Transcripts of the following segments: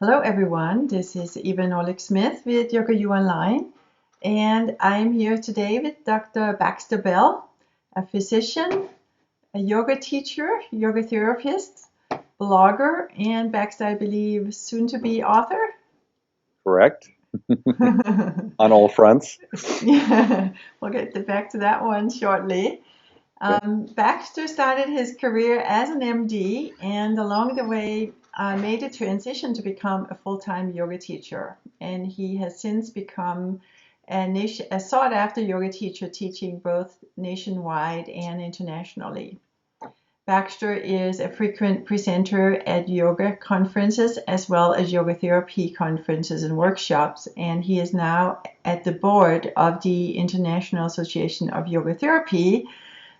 Hello everyone, this is Eva Nolik-Smith with Yoga U Online, and I'm here today with Dr. Baxter Bell, a physician, a yoga teacher, yoga therapist, blogger, and Baxter, I believe, soon to be author. Correct. On all fronts. Yeah, we'll get back to that one shortly. Okay. Baxter started his career as an MD and along the way made a transition to become a full-time yoga teacher. And he has since become a sought-after yoga teacher teaching both nationwide and internationally. Baxter is a frequent presenter at yoga conferences as well as yoga therapy conferences and workshops, and he is now at the board of the International Association of Yoga Therapy,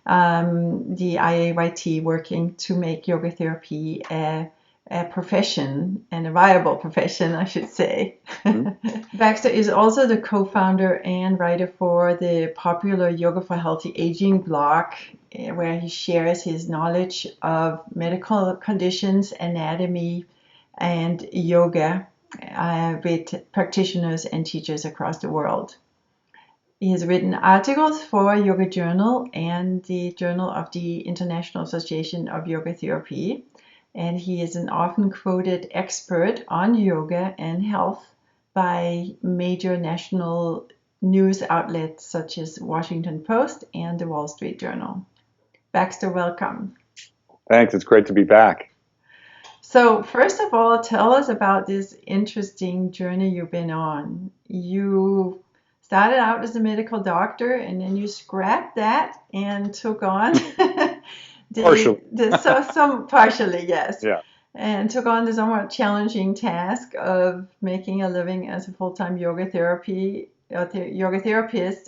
the IAYT, working to make yoga therapy a profession and a viable profession, I should say. Mhm. Baxter is also the co-founder and writer for the popular Yoga for Healthy Aging blog, where he shares his knowledge of medical conditions, anatomy, and yoga with practitioners and teachers across the world. He has written articles for Yoga Journal and the Journal of the International Association of Yoga Therapy, and he is an often quoted expert on yoga and health by major national news outlets such as Washington Post and the Wall Street Journal. Baxter, welcome. Thanks. It's great to be back. So, first of all, tell us about this interesting journey you've been on. You started out as a medical doctor and then you scrapped that and took on Partially. some partially, yes, Yeah. and took on the somewhat challenging task of making a living as a full-time yoga therapist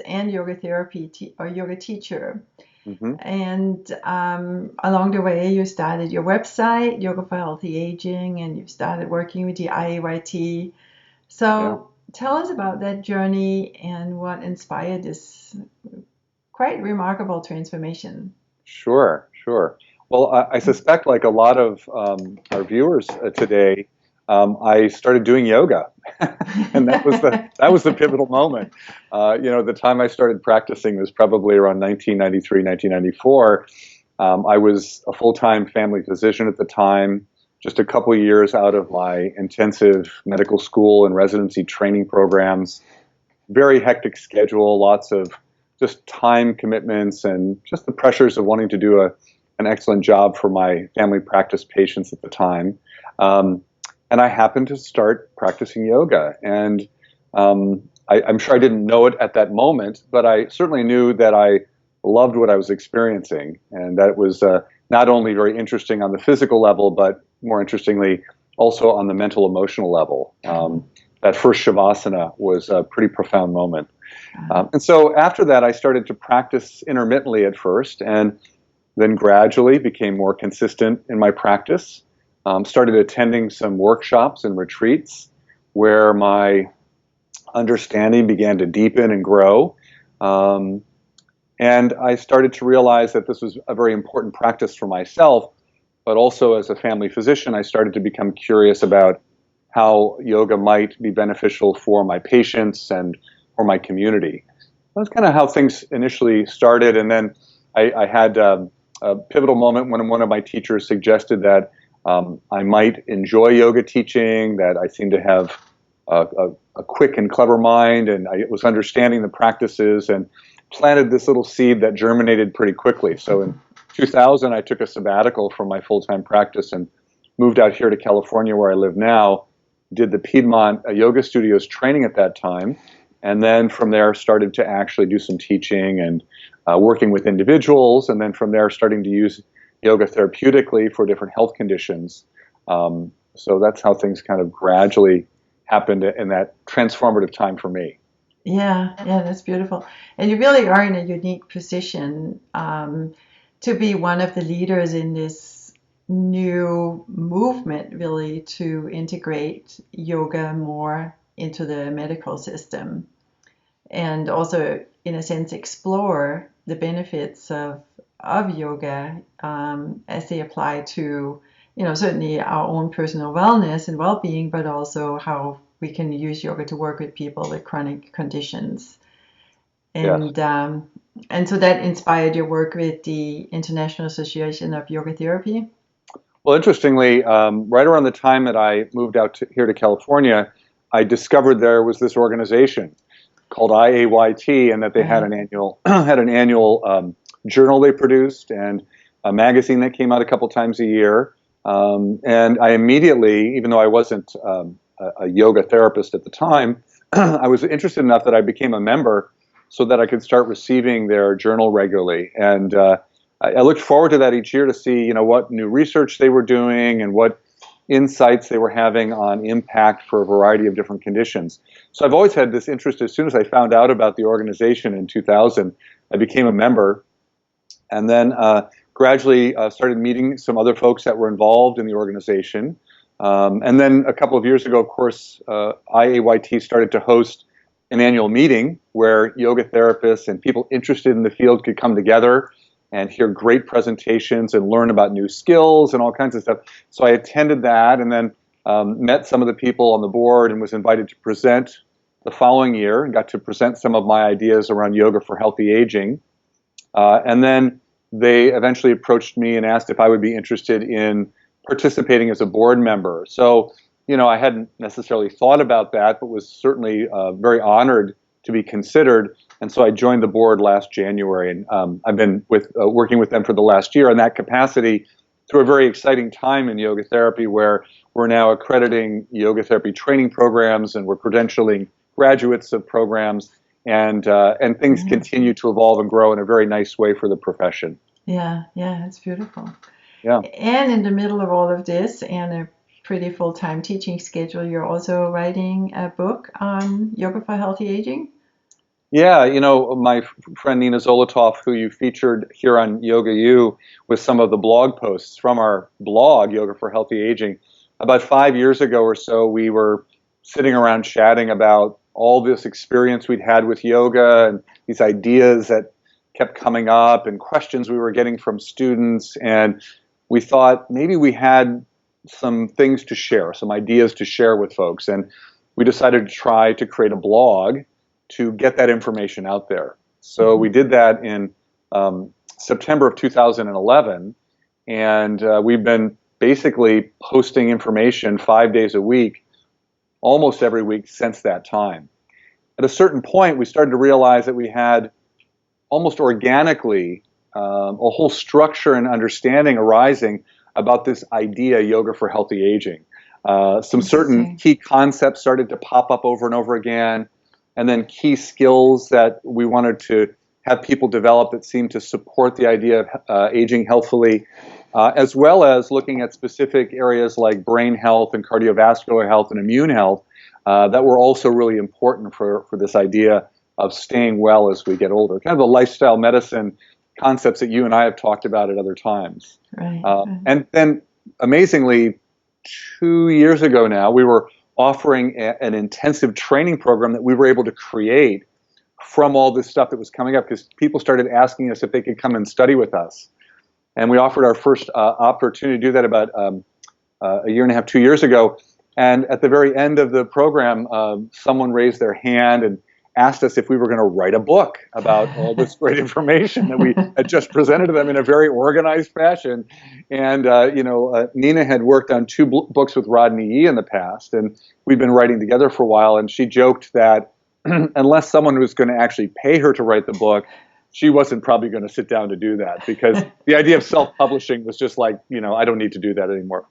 and yoga teacher. Hmm. And along the way, you started your website, Yoga for Healthy Aging, and you started working with the IAYT. Yeah. So tell us about that journey and what inspired this quite remarkable transformation. Sure. Sure. Well, I suspect, like a lot of our viewers today, I started doing yoga, and that was the pivotal moment. The time I started practicing was probably around 1993, 1994. I was a full-time family physician at the time, just a couple of years out of my intensive medical school and residency training programs. Very hectic schedule, lots of just time commitments and just the pressures of wanting to do an excellent job for my family practice patients at the time. Um, and I happened to start practicing yoga. And I'm sure I didn't know it at that moment, but I certainly knew that I loved what I was experiencing, and that it was not only very interesting on the physical level, but more interestingly, also on the mental emotional level. That first Shavasana was a pretty profound moment. And so after that, I started to practice intermittently at first, and then gradually became more consistent in my practice. Started attending some workshops and retreats where my understanding began to deepen and grow. Um, and I started to realize that this was a very important practice for myself, but also as a family physician, I started to become curious about how yoga might be beneficial for my patients and for my community. That's kind of how things initially started. And then I had a pivotal moment when one of my teachers suggested that I might enjoy yoga teaching, that I seemed to have a quick and clever mind, and I was understanding the practices, and planted this little seed that germinated pretty quickly. So in 2000, I took a sabbatical from my full-time practice and moved out here to California, where I live now. Did the Piedmont Yoga Studios training at that time, and then from there started to actually do some teaching and working with individuals, and then from there starting to use yoga therapeutically for different health conditions. So that's how things kind of gradually happened in that transformative time for me. Yeah, yeah, that's beautiful. And you really are in a unique position to be one of the leaders in this new movement, really, to integrate yoga more into the medical system and also, in a sense, explore the benefits of yoga as they apply to certainly our own personal wellness and well-being, but also how we can use yoga to work with people with chronic conditions. Yes. And so that inspired your work with the International Association of Yoga Therapy. Well, interestingly, right around the time that I moved out here to California, I discovered there was this organization called IAYT, and that they had Right. an annual journal they produced and a magazine that came out a couple times a year. And I immediately, even though I wasn't a yoga therapist at the time, I was interested enough that I became a member so that I could start receiving their journal regularly. And I looked forward to that each year to see, what new research they were doing and what insights they were having on impact for a variety of different conditions. So I've always had this interest. As soon as I found out about the organization in 2000, I became a member, and then gradually started meeting some other folks that were involved in the organization. And then a couple of years ago, of course, IAYT started to host an annual meeting where yoga therapists and people interested in the field could come together and hear great presentations and learn about new skills and all kinds of stuff. So I attended that, and then met some of the people on the board and was invited to present the following year and got to present some of my ideas around yoga for healthy aging. And then they eventually approached me and asked if I would be interested in participating as a board member. So, I hadn't necessarily thought about that, but was certainly very honored to be considered. And so I joined the board last January, and I've been working with them for the last year in that capacity through a very exciting time in yoga therapy, where we're now accrediting yoga therapy training programs, and we're credentialing graduates of programs, and things continue to evolve and grow in a very nice way for the profession. Yeah, it's beautiful. Yeah. And in the middle of all of this and a pretty full-time teaching schedule, you're also writing a book on yoga for healthy aging. Yeah, my friend Nina Zolotov, who you featured here on Yoga U with some of the blog posts from our blog, Yoga for Healthy Aging. About 5 years ago or so, we were sitting around chatting about all this experience we'd had with yoga and these ideas that kept coming up and questions we were getting from students. And we thought maybe we had some things to share, some ideas to share with folks. And we decided to try to create a blog to get that information out there. So we did that in September of 2011, and we've been basically posting information 5 days a week, almost every week since that time. At a certain point, we started to realize that we had almost organically a whole structure and understanding arising about this idea, yoga for healthy aging. Some certain key concepts started to pop up over and over again, and then key skills that we wanted to have people develop that seemed to support the idea of aging healthfully, as well as looking at specific areas like brain health and cardiovascular health and immune health that were also really important for this idea of staying well as we get older. Kind of the lifestyle medicine concepts that you and I have talked about at other times. Right. And then, amazingly, 2 years ago now, we were offering an intensive training program that we were able to create from all this stuff that was coming up, because people started asking us if they could come and study with us. And we offered our first opportunity to do that about a year and a half, 2 years ago. And at the very end of the program, someone raised their hand and asked us if we were going to write a book about all this great information that we had just presented to them in a very organized fashion. And, Nina had worked on two books with Rodney Yee in the past, and we'd been writing together for a while. And she joked that unless someone was going to actually pay her to write the book, she wasn't probably going to sit down to do that, because the idea of self-publishing was just like, I don't need to do that anymore.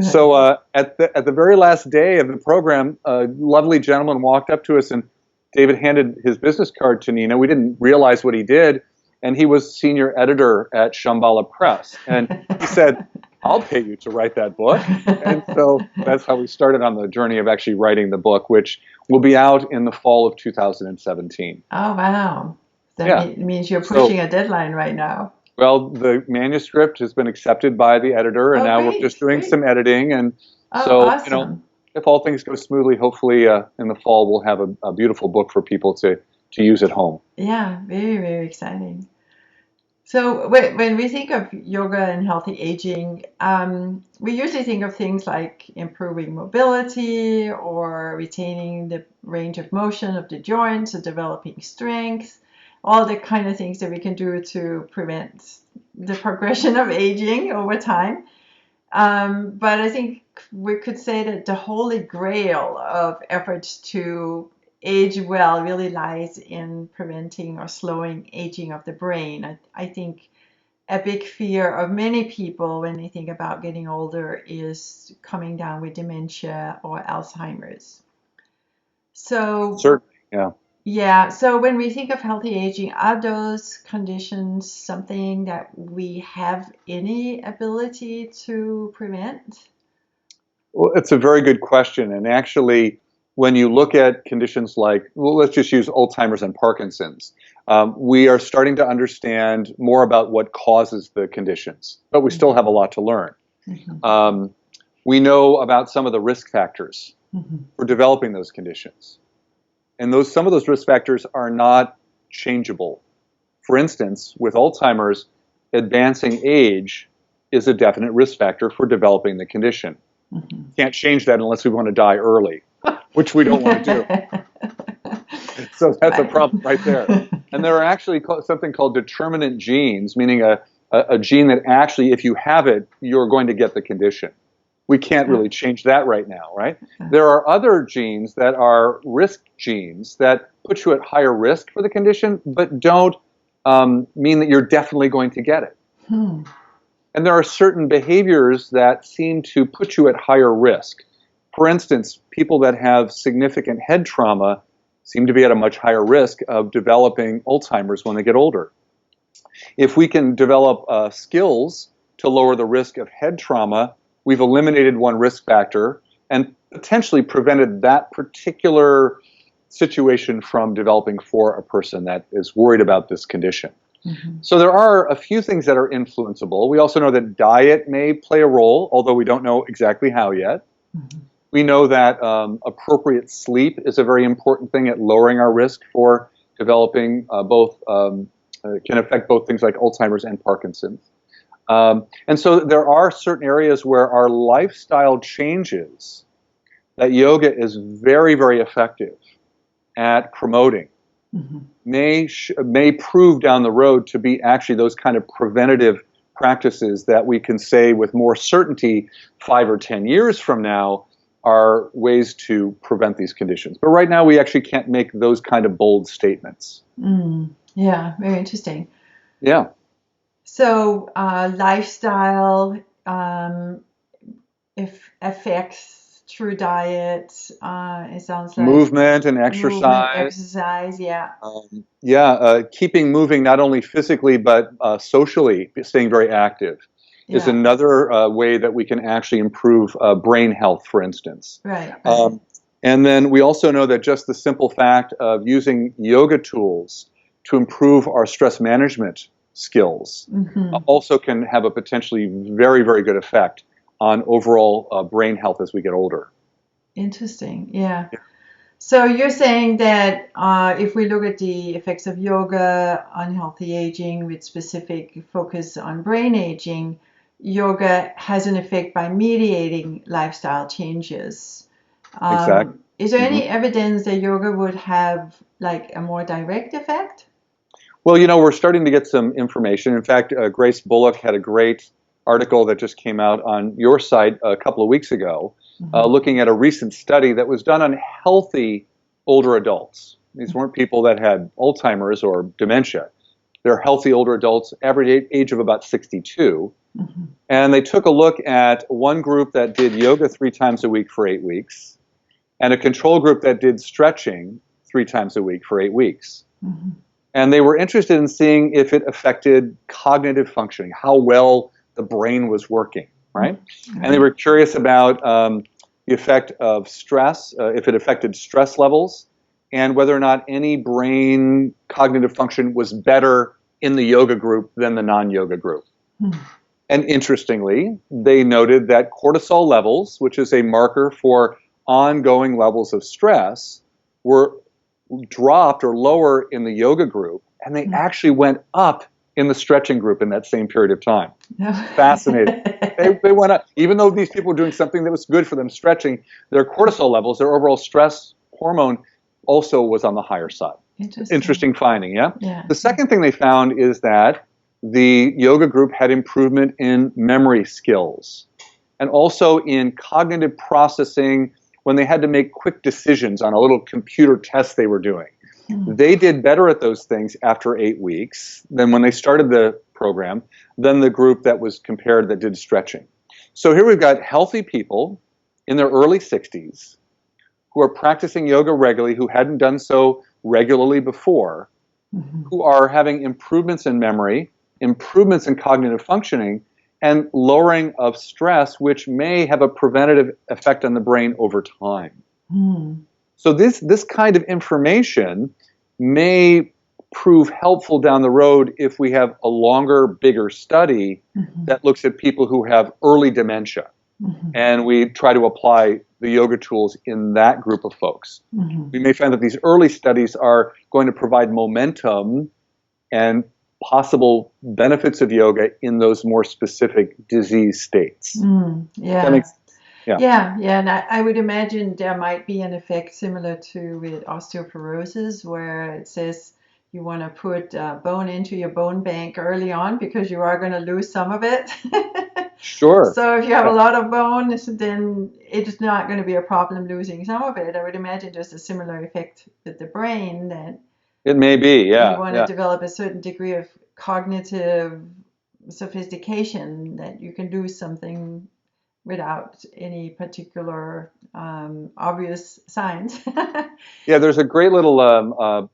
So at the very last day of the program, a lovely gentleman walked up to us, and David handed his business card to Nina. We didn't realize what he did, and he was senior editor at Shambhala Press. And he said, I'll pay you to write that book. And so that's how we started on the journey of actually writing the book, which will be out in the fall of 2017. Oh, wow. That means you're pushing a deadline right now. Well, the manuscript has been accepted by the editor, and now we're just doing some editing. And so, awesome. If all things go smoothly, hopefully in the fall we'll have a beautiful book for people to use at home. Yeah, very, very exciting. So when we think of yoga and healthy aging, we usually think of things like improving mobility or retaining the range of motion of the joints or developing strength, all the kind of things that we can do to prevent the progression of aging over time. But I think we could say that the holy grail of efforts to age well really lies in preventing or slowing aging of the brain. I think a big fear of many people when they think about getting older is coming down with dementia or Alzheimer's. So, Certainly, yeah. yeah, so when we think of healthy aging, are those conditions something that we have any ability to prevent? Well, it's a very good question. And actually, when you look at conditions like, well, let's just use Alzheimer's and Parkinson's, we are starting to understand more about what causes the conditions, but we still have a lot to learn. Mhm. We know about some of the risk factors Mhm. for developing those conditions. And some of those risk factors are not changeable. For instance, with Alzheimer's, advancing age is a definite risk factor for developing the condition. Mhm. Can't change that unless we want to die early, which we don't want to do. So that's a Right. problem right there. And there are actually something called determinant genes, meaning a gene that actually, if you have it, you're going to get the condition. We can't really change that right now, right? There are other genes that are risk genes that put you at higher risk for the condition, but don't mean that you're definitely going to get it. Hmm. And there are certain behaviors that seem to put you at higher risk. For instance, people that have significant head trauma seem to be at a much higher risk of developing Alzheimer's when they get older. If we can develop skills to lower the risk of head trauma, we've eliminated one risk factor and potentially prevented that particular situation from developing for a person that is worried about this condition. Mhm. So there are a few things that are influenceable. We also know that diet may play a role, although we don't know exactly how yet. Mhm. We know that appropriate sleep is a very important thing at lowering our risk for developing can affect both things like Alzheimer's and Parkinson's. And so there are certain areas where our lifestyle changes that yoga is very, very effective at promoting Mhm. may prove down the road to be actually those kind of preventative practices that we can say with more certainty 5 or 10 years from now are ways to prevent these conditions. But right now we actually can't make those kind of bold statements. Mm. Yeah, very interesting. Yeah. So, lifestyle, um, if affects through diet, it sounds like Movement and movement, exercise. exercise, yeah. Keeping moving not only physically but socially, staying very active is Yeah, another way that we can actually improve brain health, for instance. right, right. Um, and then we also know that just the simple fact of using yoga tools to improve our stress management skills Hmm. also can have a potentially very, very good effect on overall brain health as we get older. Interesting, yeah. So you're saying that if we look at the effects of yoga on healthy aging with specific focus on brain aging, yoga has an effect by mediating lifestyle changes. Exactly. Is there Mhm. any evidence that yoga would have like a more direct effect? Well, we're starting to get some information. In fact, Grace Bullock had a great article that just came out on your site a couple of weeks ago, Hmm. looking at a recent study that was done on healthy older adults. These weren't people that had Alzheimer's or dementia. They're healthy older adults, average age of about 62. Hmm. And they took a look at one group that did yoga 3 times a week for 8 weeks, and a control group that did stretching 3 times a week for 8 weeks. Hmm. And they were interested in seeing if it affected cognitive functioning, how well the brain was working, right? And they Right. were curious about the effect of stress, if it affected stress levels, and whether or not any brain cognitive function was better in the yoga group than the non-yoga group. Hmm. And interestingly, they noted that cortisol levels, which is a marker for ongoing levels of stress, were dropped or lower in the yoga group, and they actually went up in the stretching group in that same period of time. No. Fascinating. They went up, even though these people were doing something that was good for them, stretching, their cortisol levels, their overall stress hormone also was on the higher side. Interesting finding, yeah? Yeah. The second thing they found is that the yoga group had improvement in memory skills and also in cognitive processing when they had to make quick decisions on a little computer test they were doing. They did better at those things after 8 weeks than when they started the program than the group that was compared that did stretching. So here we've got healthy people in their early 60s who are practicing yoga regularly, who hadn't done so regularly before, who are having improvements in memory, improvements in cognitive functioning, and lowering of stress, which may have a preventative effect on the brain over time. So this kind of information may prove helpful down the road if we have a longer, bigger study that looks at people who have early dementia. And we try to apply the yoga tools in that group of folks. We may find that these early studies are going to provide momentum and possible benefits of yoga in those more specific disease states. Yeah, and I would imagine there might be an effect similar to with osteoporosis, where it says you want to put bone into your bone bank early on because you are going to lose some of it. Sure. So if you have a lot of bone, then it's not going to be a problem losing some of it. I would imagine there's a similar effect with the brain, that it may be, you want to develop a certain degree of cognitive sophistication that you can do something without any particular obvious signs. Yeah, there's a great little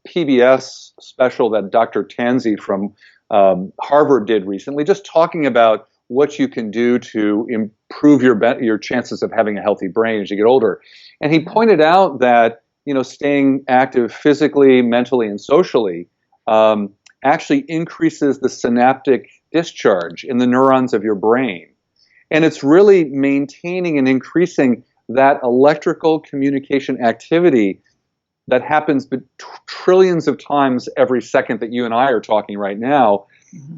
PBS special that Dr. Tanzi from Harvard did recently, just talking about what you can do to improve your chances of having a healthy brain as you get older. And he pointed out that, staying active physically, mentally, and socially actually increases the synaptic discharge in the neurons of your brain. And it's really maintaining and increasing that electrical communication activity that happens trillions of times every second that you and I are talking right now,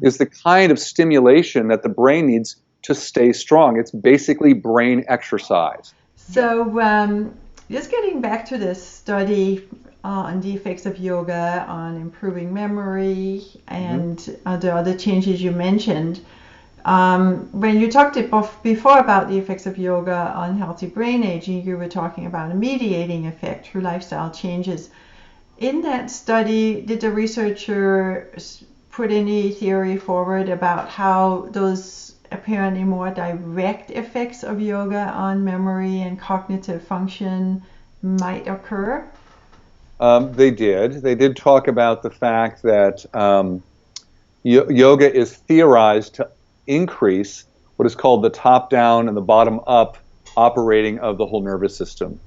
is the kind of stimulation that the brain needs to stay strong. It's basically brain exercise. So just getting back to this study on the effects of yoga on improving memory and the other changes you mentioned. When you talked before about the effects of yoga on healthy brain aging, you were talking about a mediating effect through lifestyle changes. In that study, did the researchers put any theory forward about how those apparently more direct effects of yoga on memory and cognitive function might occur? They did. They did talk about the fact that yoga is theorized to increase what is called the top-down and the bottom-up operating of the whole nervous system.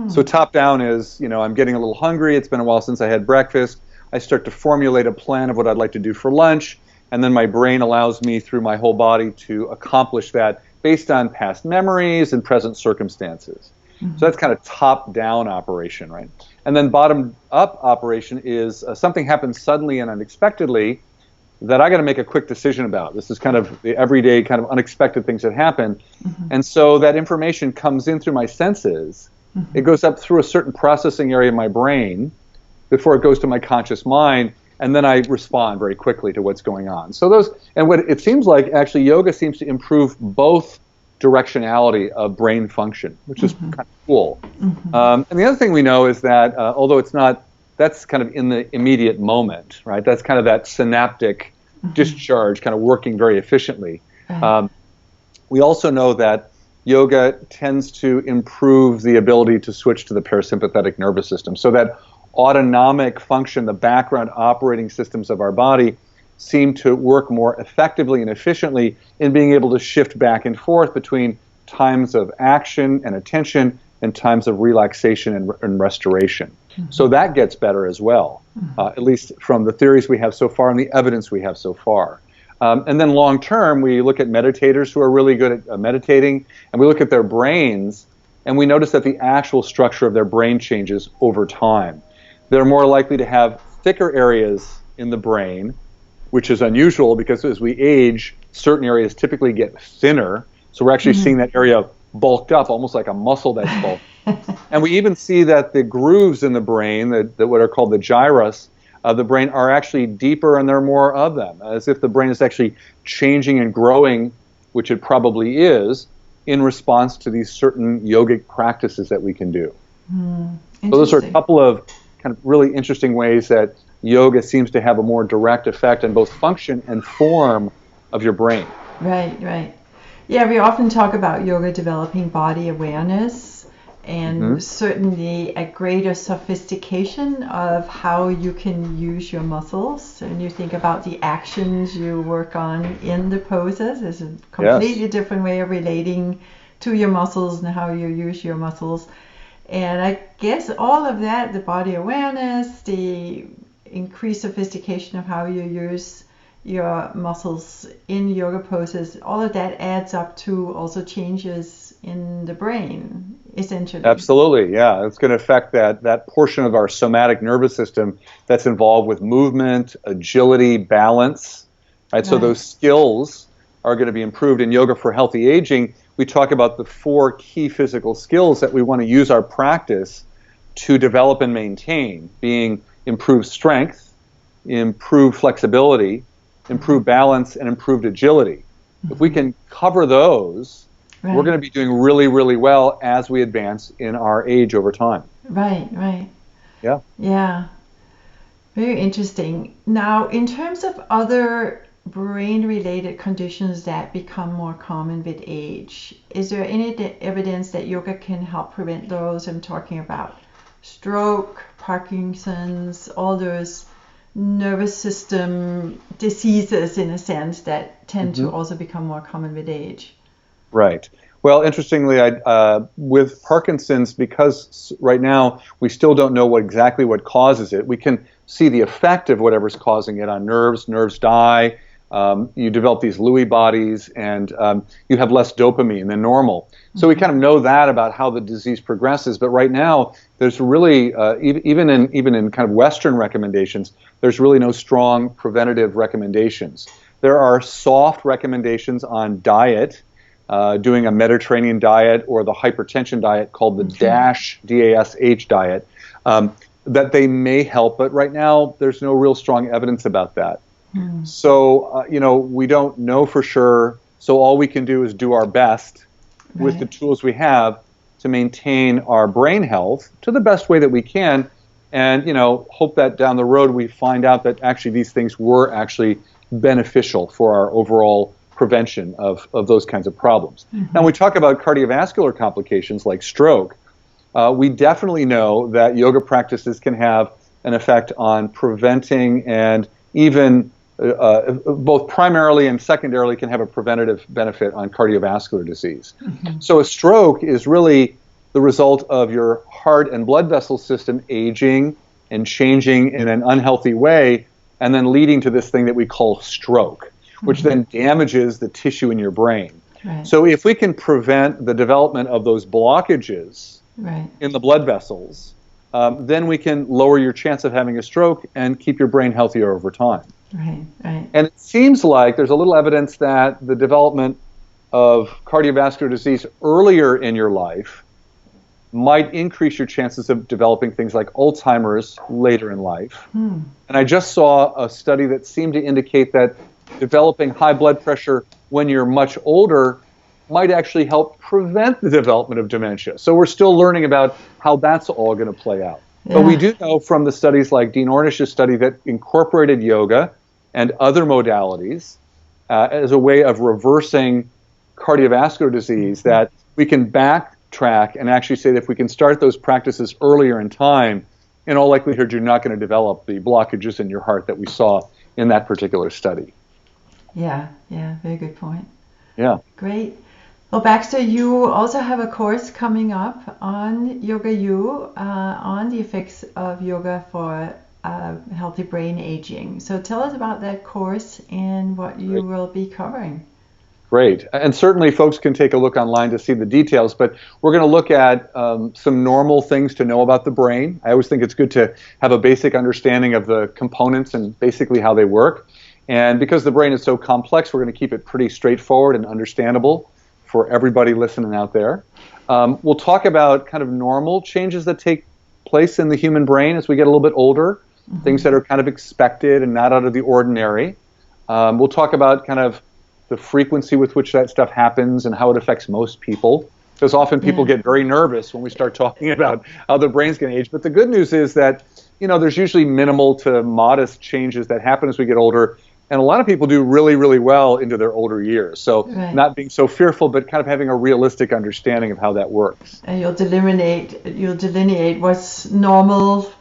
So top-down is, I'm getting a little hungry, it's been a while since I had breakfast, I start to formulate a plan of what I'd like to do for lunch, and then my brain allows me through my whole body to accomplish that based on past memories and present circumstances. So that's kind of top-down operation, right? And then bottom-up operation is something happens suddenly and unexpectedly that I got to make a quick decision about. This is kind of the everyday kind of unexpected things that happen. And so that information comes in through my senses. It goes up through a certain processing area of my brain before it goes to my conscious mind, and then I respond very quickly to what's going on. So what it seems like, actually, yoga seems to improve both directionality of brain function, which is kind of cool. And the other thing we know is that, although it's not, that's kind of in the immediate moment, right? That's kind of that synaptic discharge kind of working very efficiently. We also know that yoga tends to improve the ability to switch to the parasympathetic nervous system. So that autonomic function, the background operating systems of our body, seem to work more effectively and efficiently in being able to shift back and forth between times of action and attention and times of relaxation and restoration. So that gets better as well, at least from the theories we have so far and the evidence we have so far. And then long term, we look at meditators who are really good at meditating, and we look at their brains, and we notice that the actual structure of their brain changes over time. They're more likely to have thicker areas in the brain which is unusual because as we age, certain areas typically get thinner. So we're actually seeing that area bulked up, almost like a muscle that's bulked. And we even see that the grooves in the brain, that what are called the gyrus of the brain, are actually deeper, and there are more of them, as if the brain is actually changing and growing, which it probably is, in response to these certain yogic practices that we can do. So those are a couple of kind of really interesting ways that yoga seems to have a more direct effect on both function and form of your brain. Right, right. Yeah, we often talk about yoga developing body awareness and certainly a greater sophistication of how you can use your muscles. And you think about the actions you work on in the poses. There's a completely different way of relating to your muscles and how you use your muscles. And I guess all of that, the body awareness, the increased sophistication of how you use your muscles in yoga poses, all of that adds up to also changes in the brain, essentially. Absolutely, yeah. It's going to affect that portion of our somatic nervous system that's involved with movement, agility, balance. Right? So those skills are going to be improved. In Yoga for Healthy Aging, we talk about the 4 key physical skills that we want to use our practice to develop and maintain, being improved strength, improved flexibility, improved balance, and improved agility. If we can cover those, we're going to be doing really, really well as we advance in our age over time. Right, right. Yeah. Yeah. Very interesting. Now, in terms of other brain-related conditions that become more common with age, is there any evidence that yoga can help prevent those? I'm talking about stroke, Parkinson's, all those nervous system diseases, in a sense, that tend to also become more common with age. Right. Well, interestingly, with Parkinson's, because right now we still don't know exactly what causes it, we can see the effect of whatever's causing it on nerves. Nerves die. You develop these Lewy bodies, and you have less dopamine than normal. So we kind of know that about how the disease progresses. But right now, there's really, even in kind of Western recommendations, there's really no strong preventative recommendations. There are soft recommendations on diet, doing a Mediterranean diet or the hypertension diet called the DASH, D-A-S-H diet, that they may help. But right now, there's no real strong evidence about that. So, we don't know for sure. So all we can do is do our best with the tools we have to maintain our brain health to the best way that we can. And, hope that down the road we find out that actually these things were actually beneficial for our overall prevention of those kinds of problems. Now, when we talk about cardiovascular complications like stroke, we definitely know that yoga practices can have an effect on preventing and even both primarily and secondarily can have a preventative benefit on cardiovascular disease. So a stroke is really the result of your heart and blood vessel system aging and changing in an unhealthy way, and then leading to this thing that we call stroke, which then damages the tissue in your brain. So if we can prevent the development of those blockages in the blood vessels, then we can lower your chance of having a stroke and keep your brain healthier over time. And it seems like there's a little evidence that the development of cardiovascular disease earlier in your life might increase your chances of developing things like Alzheimer's later in life. And I just saw a study that seemed to indicate that developing high blood pressure when you're much older might actually help prevent the development of dementia. So we're still learning about how that's all going to play out. But we do know from the studies like Dean Ornish's study that incorporated yoga and other modalities as a way of reversing cardiovascular disease, that we can backtrack and actually say that if we can start those practices earlier in time, in all likelihood you're not going to develop the blockages in your heart that we saw in that particular study. Yeah, very good point. Yeah. Great. Well, Baxter, you also have a course coming up on Yoga U, on the effects of yoga for healthy brain aging. So tell us about that course and what you will be covering. Great. And certainly folks can take a look online to see the details, but we're going to look at some normal things to know about the brain. I always think it's good to have a basic understanding of the components and basically how they work. And because the brain is so complex, we're going to keep it pretty straightforward and understandable for everybody listening out there. We'll talk about kind of normal changes that take place in the human brain as we get a little bit older, things that are kind of expected and not out of the ordinary. We'll talk about kind of the frequency with which that stuff happens and how it affects most people. Because often people get very nervous when we start talking about how the brain's going to age. But the good news is that, there's usually minimal to modest changes that happen as we get older. And a lot of people do really, really well into their older years. So not being so fearful, but kind of having a realistic understanding of how that works. And you'll delineate what's normal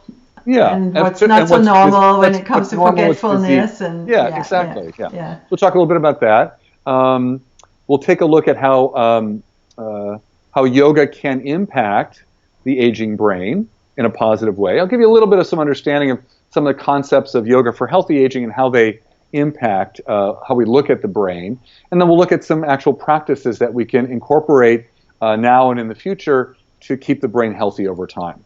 and what's not so normal when it comes to forgetfulness. Exactly. We'll talk a little bit about that. We'll take a look at how yoga can impact the aging brain in a positive way. I'll give you a little bit of some understanding of some of the concepts of yoga for healthy aging and how they impact how we look at the brain. And then we'll look at some actual practices that we can incorporate now and in the future to keep the brain healthy over time.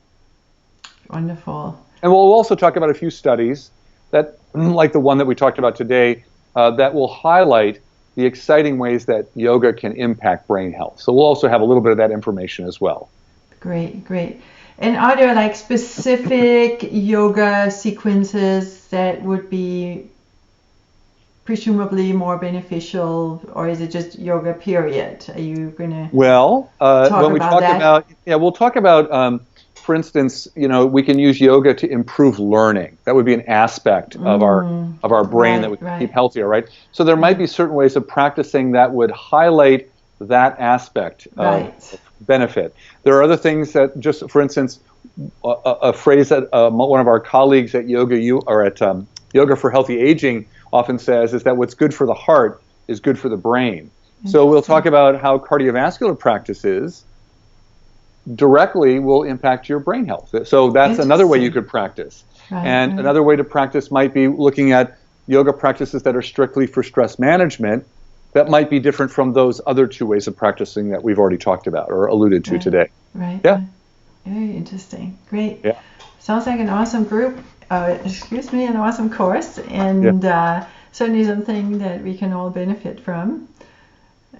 Wonderful. And we'll also talk about a few studies that, like the one that we talked about today, that will highlight the exciting ways that yoga can impact brain health. So we'll also have a little bit of that information as well. Great. And are there like specific yoga sequences that would be presumably more beneficial, or is it just yoga period? Are you going to we'll talk about, for instance, we can use yoga to improve learning. That would be an aspect of our brain that we can keep healthier, right? So there might be certain ways of practicing that would highlight that aspect of benefit. There are other things that, just for instance, a phrase that one of our colleagues at Yoga for Healthy Aging often says is that what's good for the heart is good for the brain. So we'll talk about how cardiovascular practices directly will impact your brain health. So that's another way you could practice. Another way to practice might be looking at yoga practices that are strictly for stress management that might be different from those other two ways of practicing that we've already talked about or alluded to today. Yeah. Very interesting. Great. Yeah. Sounds like an awesome group. An awesome course, and certainly something that we can all benefit from.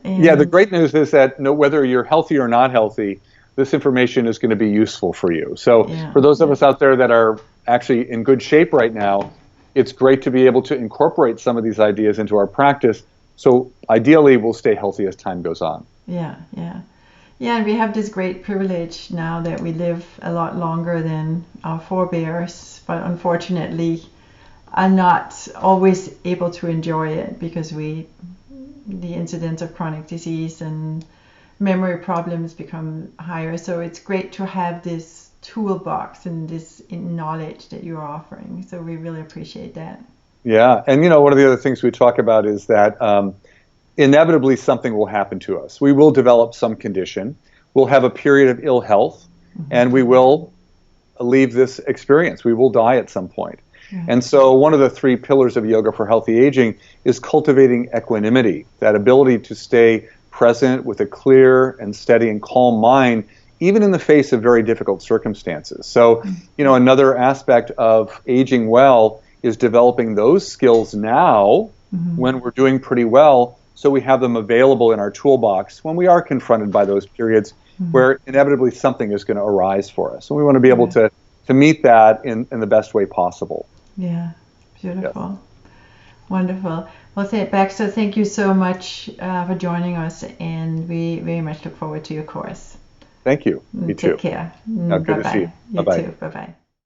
And the great news is that whether you're healthy or not healthy, this information is going to be useful for you. So for those of us out there that are actually in good shape right now, it's great to be able to incorporate some of these ideas into our practice. So ideally, we'll stay healthy as time goes on. Yeah, and we have this great privilege now that we live a lot longer than our forebears, but unfortunately are not always able to enjoy it because the incidence of chronic disease and memory problems become higher. So it's great to have this toolbox and this knowledge that you're offering. So we really appreciate that. Yeah, and one of the other things we talk about is that inevitably something will happen to us. We will develop some condition. We'll have a period of ill health, and we will leave this experience. We will die at some point. And so one of the three pillars of yoga for healthy aging is cultivating equanimity, that ability to stay present with a clear and steady and calm mind, even in the face of very difficult circumstances. So, another aspect of aging well is developing those skills now when we're doing pretty well, so we have them available in our toolbox when we are confronted by those periods where inevitably something is going to arise for us. And we want to be able to meet that in the best way possible. Yeah, beautiful. Yes. Wonderful. Well, Baxter, thank you so much for joining us, and we very much look forward to your course. Thank you. Me too. Take care. Good to see you. You too. Bye-bye.